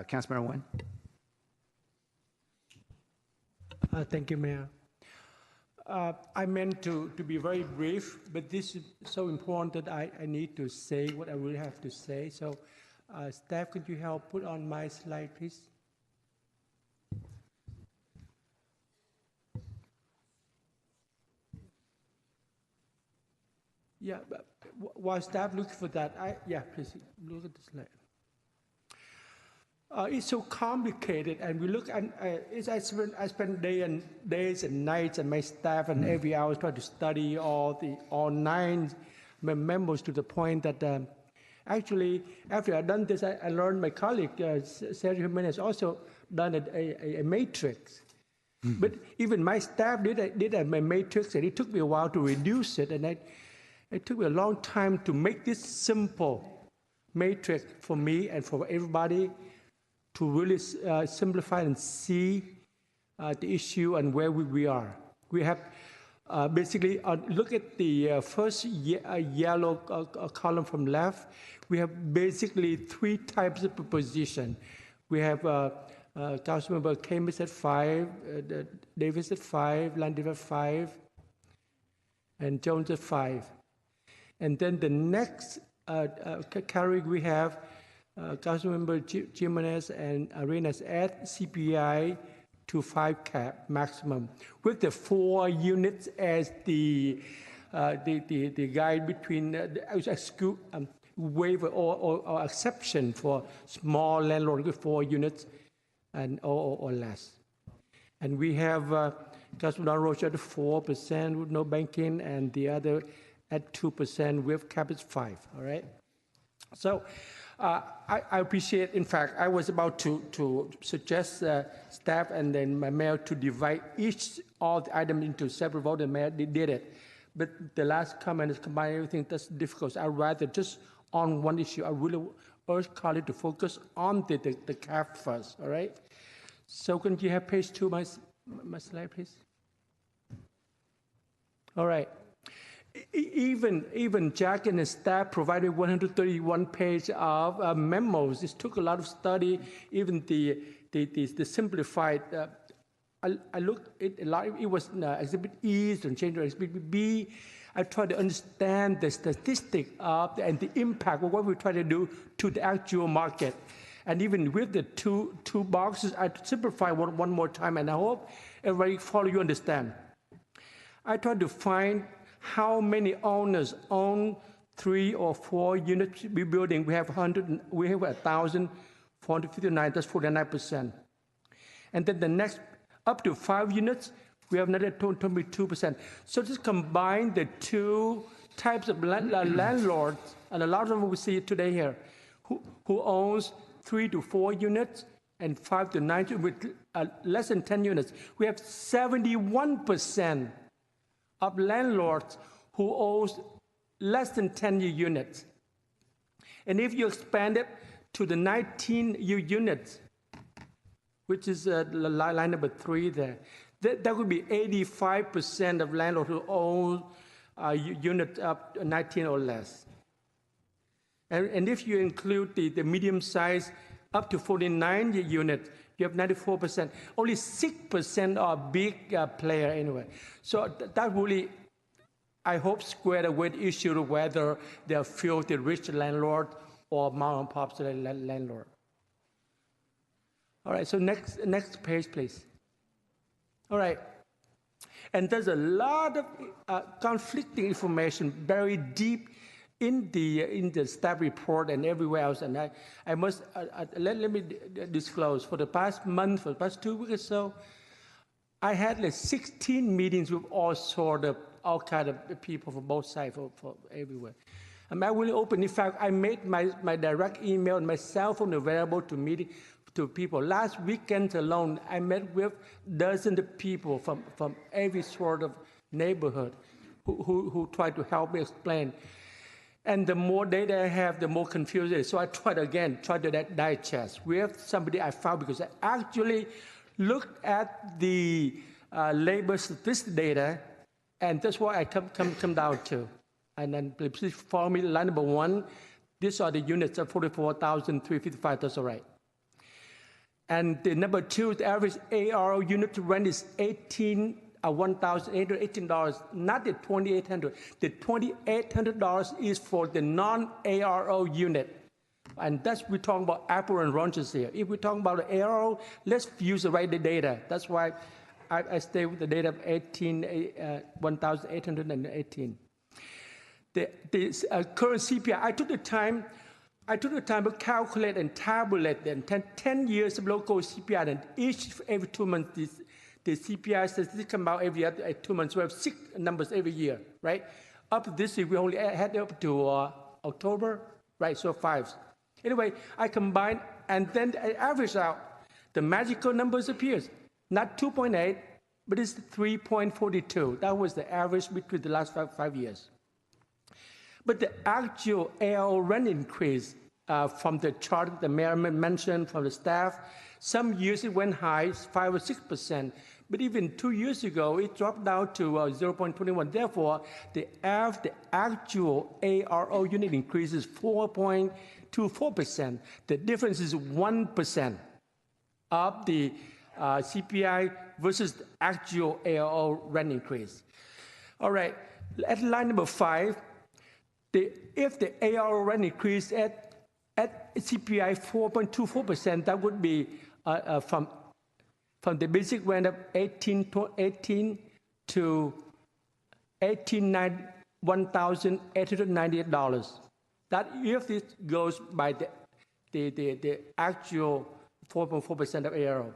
Council Member Nguyen. Thank you, Mayor. I meant to be very brief, but this is so important that I need to say what I really have to say. So, staff, could you help put on my slide, please? Yeah, but while staff looks for that, please look at the slide. It's so complicated, and we look at I spend days and nights, and my staff and every hour try to study all 9 memos to the point that actually after I've done this, I learned my colleague Sergio Jimenez also done a matrix. But even my staff did a matrix, and it took me a while to reduce it, and it took me a long time to make this simple matrix for me and for everybody to really simplify and see the issue and where we are. We have basically, look at the first yellow column from left. We have basically 3 types of proposition. We have Councilmember Cambridge at 5, Davis at 5, Landis at 5, and Jones at 5. And then the next category we have Councilmember Jimenez and Arenas at CPI to 5 cap maximum, with the 4 units as the guide between waiver or exception for small landlord with 4 units and or less. And we have Councilmember Rocha at 4% with no banking, and the other at 2% with cap is 5. All right. So. I appreciate, in fact, I was about to suggest staff and then my mayor to divide all the items into separate votes, and mayor did it. But the last comment is combine everything. That's difficult. So I'd rather just on one issue. I really urge colleagues to focus on the cap first, all right? So can you have page 2, my slide, please? All right. Even Jack and his staff provided 131 pages of memos. This took a lot of study. Even the simplified. I looked at a lot. It was Exhibit E and change to Exhibit B. I tried to understand the statistic of and the impact of what we try to do to the actual market. And even with the two boxes, I simplify one more time, and I hope everybody follow you understand. I tried to find how many owners own 3 or 4 units building. We have 1,459. That's 49%. And then the next up to 5 units, we have another 22%. So just combine the 2 types of landlords, and a lot of them we see today here, who owns 3 to 4 units and 5 to 9 with less than 10 units. We have 71% of landlords who owns less than 10 units. And if you expand it to the 19 units, which is line number 3 there, that would be 85% of landlords who own unit up 19 or less. And if you include the medium size up to 49 units, you have 94%. Only 6% are big player anyway. So that really, I hope, squared away the issue of whether they're filthy rich landlord or mom and pop landlord. All right, so next page, please. All right, and there's a lot of conflicting information buried deep in the staff report and everywhere else, and I must let me disclose, for the past month, for the past 2 weeks or so, I had like 16 meetings with all kind of people from both sides, for everywhere. And I really open. In fact, I made my direct email and my cell phone available to people. Last weekend alone, I met with dozens of people from every sort of neighborhood who tried to help me explain. And the more data I have, the more confused it is. So I tried to digest. We have somebody I found because I actually looked at the labor statistic data, and that's what I come down to. And then please follow me. Line number 1, these are the units of 44,355. That's all right. And the number two, the average ARO unit rent is $1,818, not the $2,800. The $2,800 is for the non-ARO unit. And that's, we're talking about apple and oranges here. If we're talking about the ARO, let's use the right data. That's why I stay with the data of 1,818. The current CPI, I took the time to calculate and tabulate them 10 years of local CPI, and every 2 months the CPI statistics come out every other 2 months. We have 6 numbers every year, right? Up to this year, we only had up to October, right? So 5. Anyway, I combine and then I average out. The magical numbers appears, not 2.8, but it's 3.42. That was the average between the last 5 years. But the actual ARO rent increase from the chart the mayor mentioned from the staff, some years it went high, 5 or 6%. But even 2 years ago, it dropped down to 0.21. Therefore, the actual ARO unit increase is 4.24%. The difference is 1% of the CPI versus the actual ARO rent increase. All right, at line number 5, if the ARO rent increase at CPI 4.24%, that would be from the basic rent of $1,898 to $1,898. That if it goes by the actual 4.4% of ARO.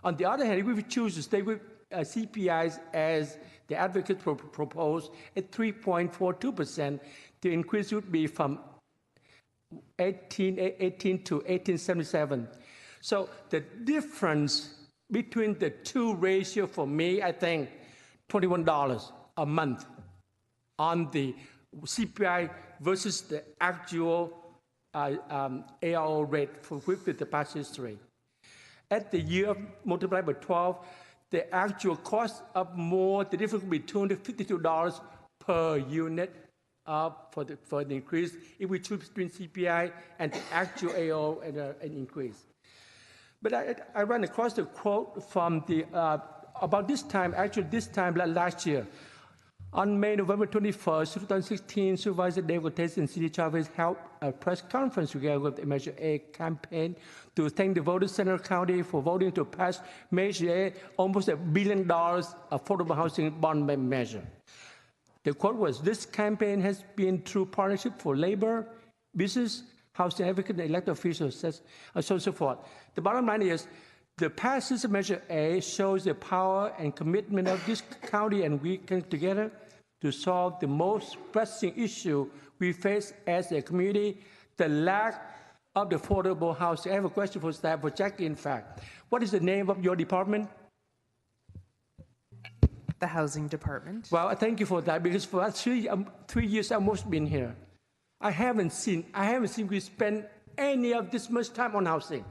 On the other hand, if we choose to stay with CPIs as the advocates propose at 3.42%, the increase would be from 1818 to 1877. So the difference between the two ratio for me, I think $21 a month on the CPI versus the actual ARO rate for with the past history. At the year multiplied by 12, the actual cost of more, the difference would be $252 per unit for the increase if we choose between CPI and the actual AO and an increase. But I ran across the quote from the about this time, actually this time last year. On November 21st, 2016, Supervisor Dave Cortez and City Chavez held a press conference together with the Measure A campaign to thank the voters of Central County for voting to pass Measure A, almost $1 billion affordable housing bond measure. The quote was, "This campaign has been through partnership for labor, business, housing advocate, and elected officials, so on and so forth." The bottom line is, the passage of Measure A shows the power and commitment of this county, and we can together to solve the most pressing issue we face as a community, the lack of the affordable housing. I have a question for staff, for Jackie, in fact. What is the name of your department? The Housing Department. Well, thank you for that, because for us 3 years I've almost been here. I haven't seen we spend any of this much time on housing.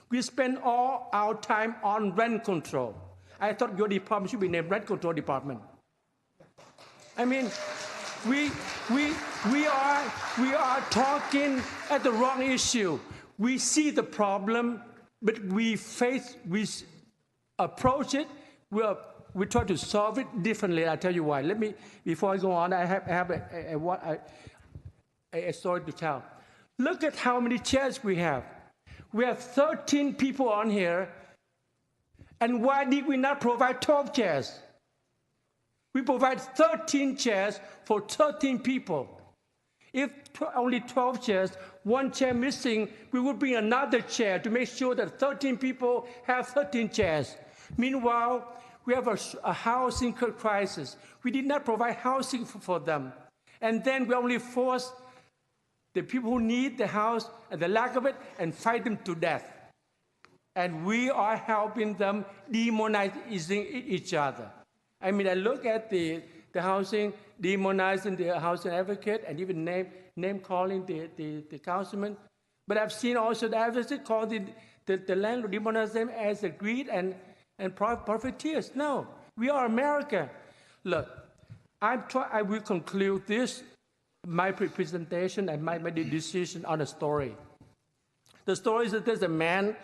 We spend all our time on rent control. I thought your department should be named Rent Control Department. I mean, we are talking at the wrong issue. We see the problem, but we approach it. We try to solve it differently. I'll tell you why. Before I go on, I have a story to tell. Look at how many chairs we have. We have 13 people on here, and why did we not provide 12 chairs? We provide 13 chairs for 13 people. If only 12 chairs, 1 chair missing, we would bring another chair to make sure that 13 people have 13 chairs. Meanwhile, we have a housing crisis. We did not provide housing for them. And then we only force the people who need the house and the lack of it and fight them to death. And we are helping them demonizing each other. I mean, I look at the housing, demonizing the housing advocate, and even name calling the councilman. But I've seen also the advocate call the landlord, demonize them as a greed and profiteers. No, we are America. Look, I will conclude my presentation and my decision on a story. The story is that there's a man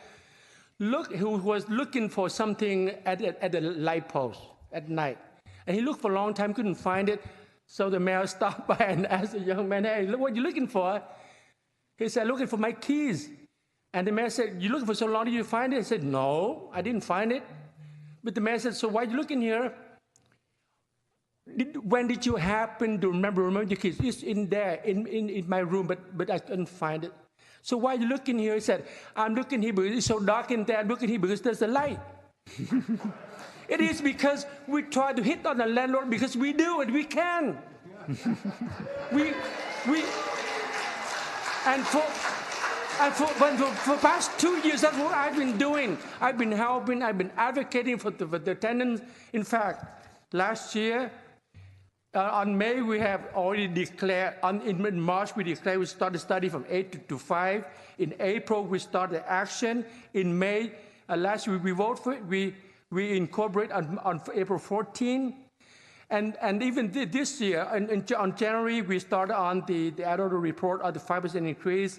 who was looking for something at the light post at night. And he looked for a long time, couldn't find it. So the mayor stopped by and asked the young man, hey, look what you looking for? He said, looking for my keys. And the mayor said, you looking for so long, did you find it? He said, no, I didn't find it. But the mayor said, so why are you looking here? When did you happen to remember your keys? It's in there, in my room, but I couldn't find it. So why are you looking here? He said, I'm looking here because it's so dark in there. I'm looking here because there's a light. It is because we try to hit on the landlord because we do and we can. For past 2 years, that's what I've been doing. I've been helping, I've been advocating for the tenants. In fact, last year, on May, we have already declared, in March, we declared we started study from 8 to 5. In April, we started action. In May, last week, we voted for it. We incorporate on April 14. And even this year, on January, we started on the annual report of the 5% increase.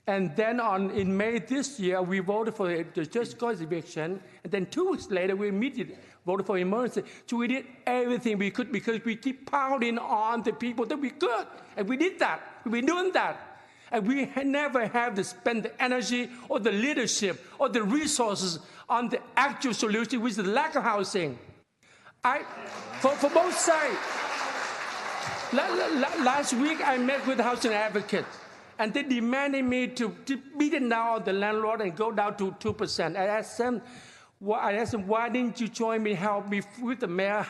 And then in May this year, we voted for the just cause eviction. And then 2 weeks later, we immediately voted for emergency. So we did everything we could because we keep pounding on the people that we could. And we did that. We've been doing that. And we never have to spend the energy or the leadership or the resources on the actual solution, which is the lack of housing. For both sides. Last week, I met with the housing advocates. And they demanded me to beat it down on the landlord and go down to 2%. I asked them, why didn't you join me, help me with the mayor,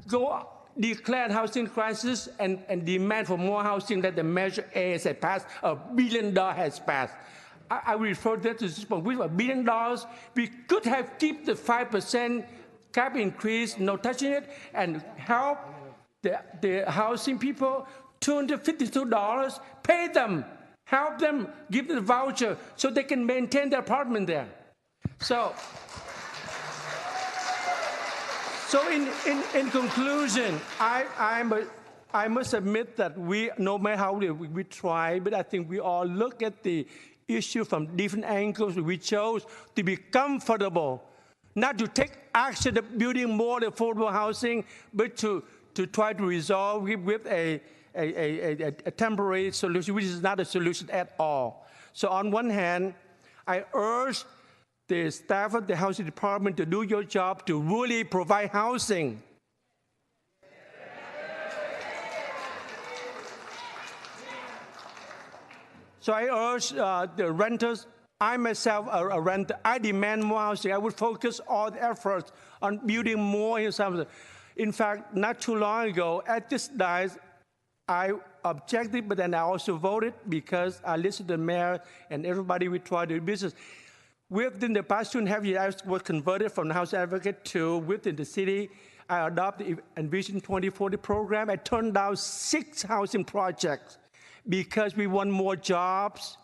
go declare housing crisis and demand for more housing that the Measure A has passed, $1 billion has passed. I refer that to this point. With $1 billion, we could have kept the 5% cap increase, no touching it, and help the housing people $252, pay them, help them, give them a voucher so they can maintain their apartment there. So in conclusion, I must admit that no matter how we try, but I think we all look at the issue from different angles. We chose to be comfortable, not to take action of building more affordable housing, but to try to resolve with a temporary solution, which is not a solution at all. So on one hand, I urge the staff of the housing department to do your job to really provide housing. So I urge the renters, I myself a renter, I demand more housing. I would focus all the efforts on building more in some. In fact, not too long ago, at this dais, I objected, but then I also voted because I listened to the mayor and everybody we try to do business. Within the past 2.5 years, I was converted from the house advocate to within the city. I adopted the Envision 2040 program. I turned down 6 housing projects because we want more jobs.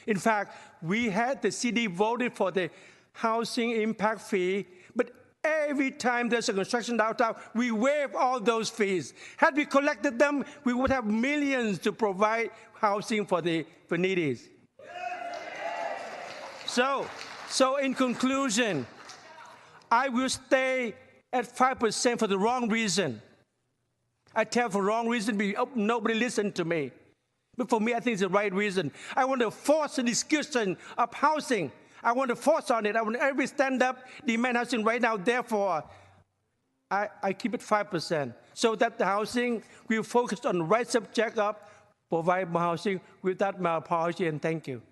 In fact, we had the city voted for the housing impact fee, but every time there's a construction downtown, we waive all those fees. Had we collected them, we would have millions to provide housing for needies. So in conclusion, I will stay at 5% for the wrong reason. I tell for the wrong reason, nobody listened to me. But for me, I think it's the right reason. I want to force a discussion of housing. I want to force on it. I want everybody stand up, demand housing right now. Therefore, I keep it 5%, so that the housing will focus on the right subject of provide more housing. With that, my apology and thank you.